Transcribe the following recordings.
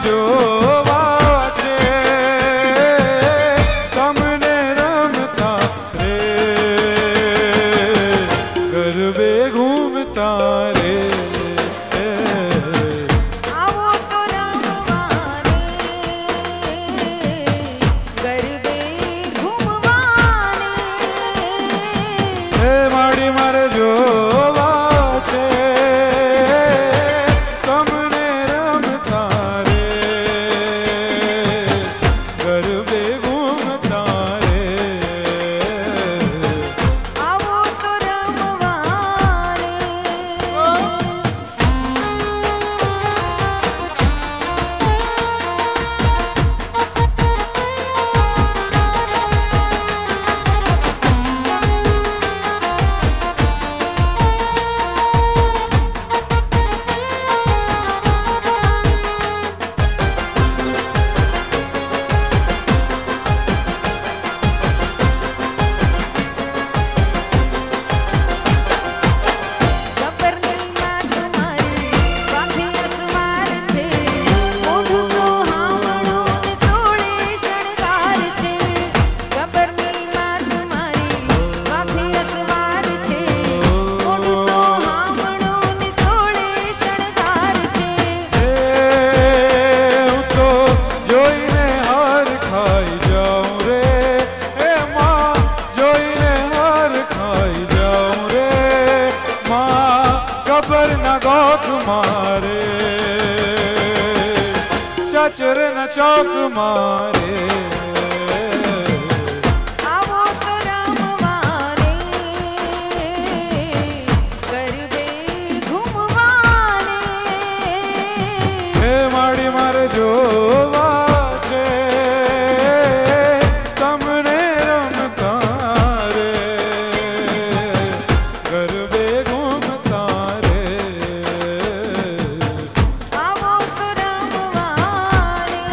જોવા છે તમને રમતા રે ગરબે ઘૂમતા રે આવો તો રમવા રે ગરબે ઘૂમવા હે માડી મારે જોવા છે તમને રમતા રે ગરબે ઘૂમતા રે આવો તો રમવા રે मारे चाचर न चौक मारे આવો તો રમવા રે ગરબે ઘૂમવા રે હે માડી મારે જોવા છે તમને રમતા રે ગરબે ઘૂમતા રે આવો તો રમવા રે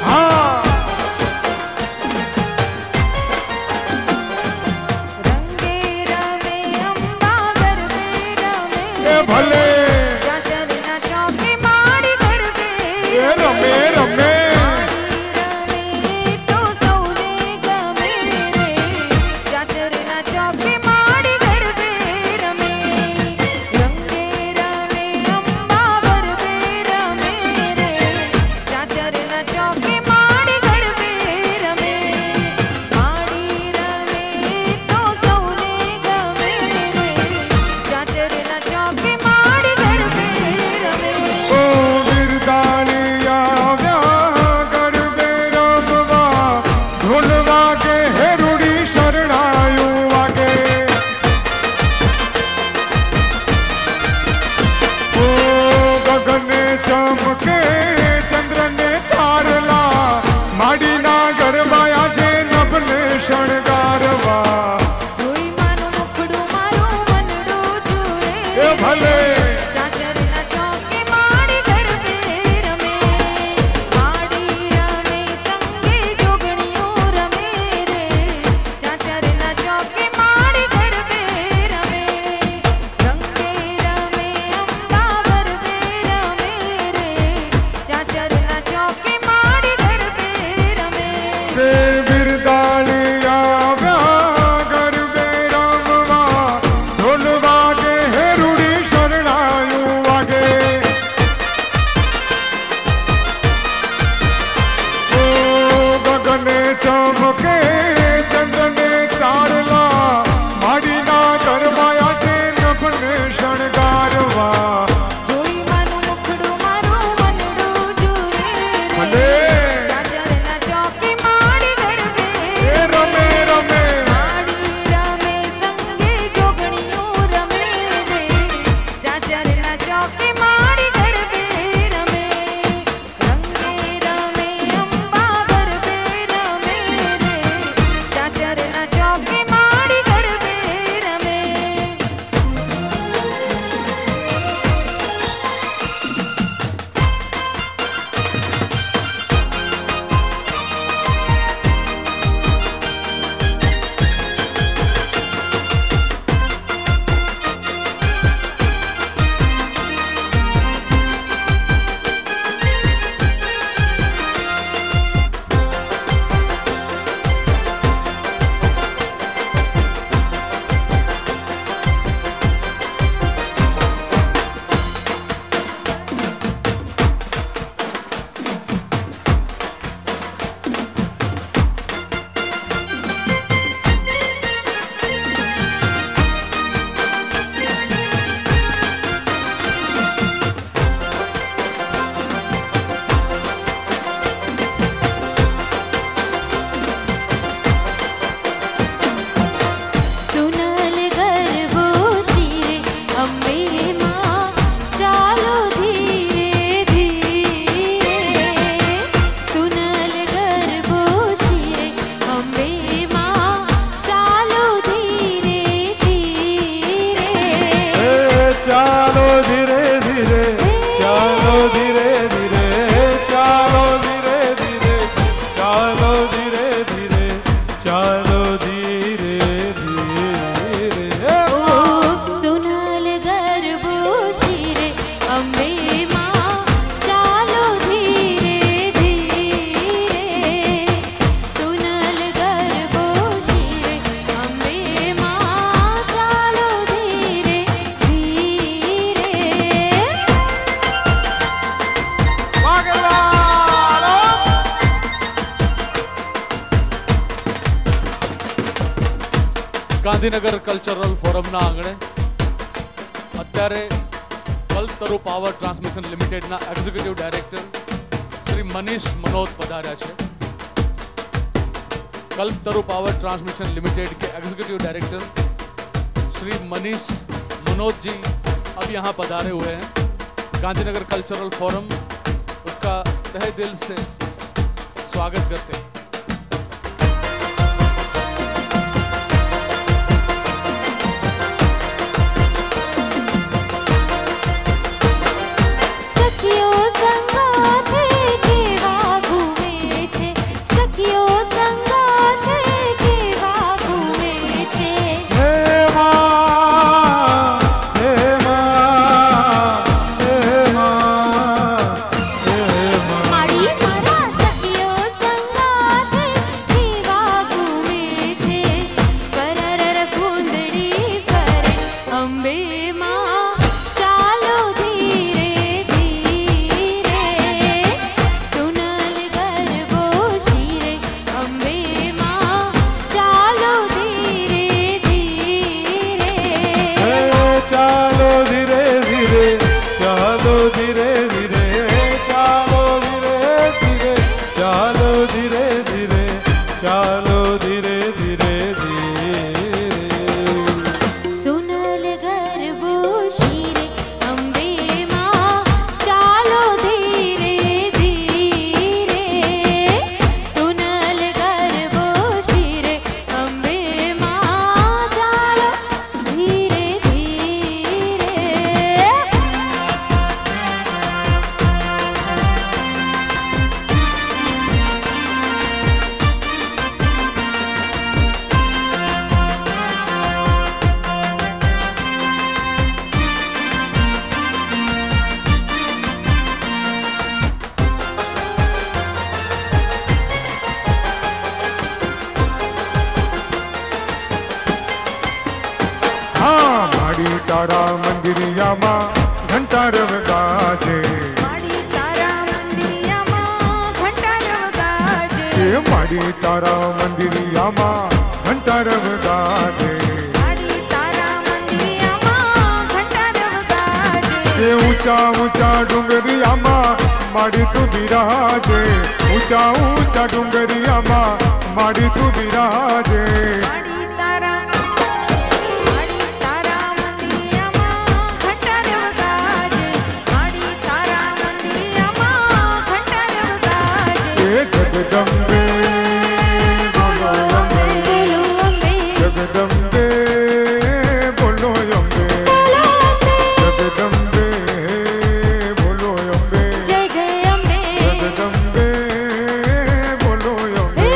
हाँ રંગે રમે અંબા ગરબે રમે એ ભલે ચાચરના ચોકે માડી ગરબે એ રમે રમે રમે તો સૌને ગમે રે ચાચરના ચોકે માડી ગરબે રમે રંગે રમે અંબા ગરબે રમે રે ચાચરના ચોકે માડી ગરબે રમે માડી રમે તો સૌને ગમે રે ચાચરના ચોકે માડી ગરબે રમે ઓ બિરદાણી આવ્યા ગરબે રમવા ઢોલ વાગે હેરુડી શરણાયું વાગે ઓ ગગને ચમકે ચંદ્રને તારલા માડીના ગરબા આજે નભને શણગારવા જોઈ મારું મુખડું મારું મનડું જુએ એ ભલે ચાચરના ચોકે માડી ગરબે રમે માડી રમે સંગે જોગણીઓ રમે રે ચાચરના ચોકે માડી ગરબે રમે રંગે રમે અંબા ગરબે રમે રે ચાચરના ચોકે માડી ગરબે રમે તે બિરદાણી આવ્યા ગરબે રમવા ઢોલ વાગે હેરુડી શરણાયું વાગે ઓ ગગને ચમકે ચંદ્રને તારલા માડીના ગરબાયા છે નભને શણગારવા જોઈ મારું મુખડું મારું મનડું જુએ ભલે ચાચરના ચોકે માડી ગરબે એ રમે રમે માડી રમે સંગે જોગણીઓ રમે રે ચાચરના ચોકે માડી ગરબે રમે રંગે રમે અંબા ગરબે રમે રે ગાંધીનગર કલ્ચરલ ફોરમના આંગણે અત્યારે કલ્પતરુ પાવર ટ્રાન્સમિશન લિમિટેડના એક્ઝિક્યુટિવ ડાયરેક્ટર શ્રી મનીષ મનોજ પધાર્યા છે। कल्पतरु पावर ट्रांसमिशन लिमिटेड के एग्जीक्यूटिव डायरेक्टर श्री मनीष मनोज जी अब यहाँ पधारे हुए हैं। गांधीनगर कल्चरल फोरम उसका तहे दिल से स्वागत करते हैं। तारा मंदिरिया मां घंटा रव गाजे, माड़ी तारा मंदिरिया मां घंटा रव गाजे, माड़ी तारा मंदिरिया मां घंटा रव गाजे, माड़ी तारा मंदिरिया मां घंटा रव गाजे। ऊंचा ऊंचा डूंगरिया मां माड़ी तू बिराजे, ऊंचा ऊंचा डूंगरिया मां माड़ी तू बिराजे। जगदम्बे बोलो अम्बे, जगदम्बे बोलो अम्बे, जगदम्बे बोलो अम्बे, जय जय अम्बे, जगदम्बे बोलो अम्बे।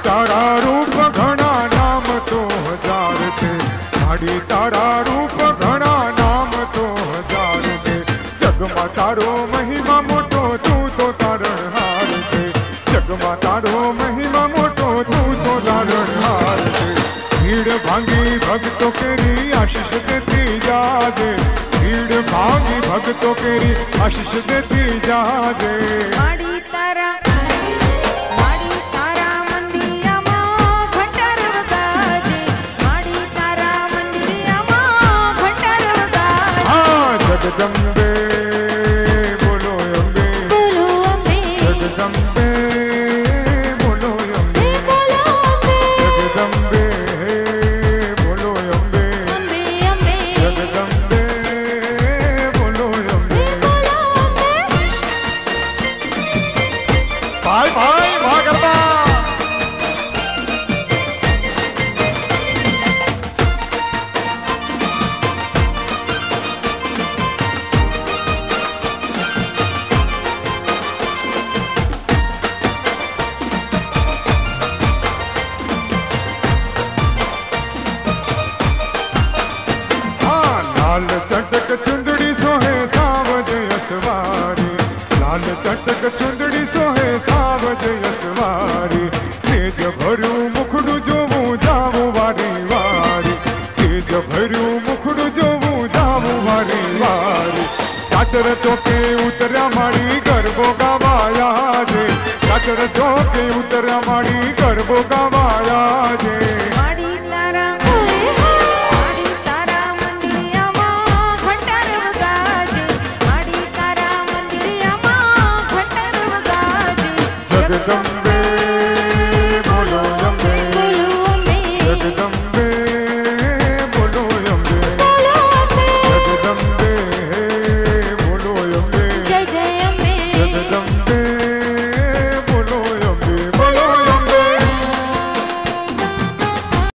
तारा रूप घना नाम तो हजार छे, माड़ी तारा रूप घना नाम तो हजार छे। जगमा तारो महिमा मोटो तू तो तारणहार छे, जगमा तारो महिमा मोटो तू तो तारणहार छे। भीड़ भांगी भक्तों केरी आशीष देती जाजे, भीड़ भांगी भक्तों केरी आशीष देती जाजे। माड़ी तारा जगदम्बे बोलो अम्बे, बोलो अम्बे, जगदम्बे बोलो अम्बे, जगदम्बे बोलो अम्बे, अम्बे अम्बे, जगदम्बे बोलो अम्बे। चटक चुंदड़ी सोहे सावज यसवारी तेज भरू मुखड़ू जोवू जावू वारी वारी तेज भरू मुखड़ू जोवू जावू वारी वारी चाचर चौके उतर्या माड़ी गरबो गावाया जे चाचर चौके उतर्या माड़ी गरबो गावा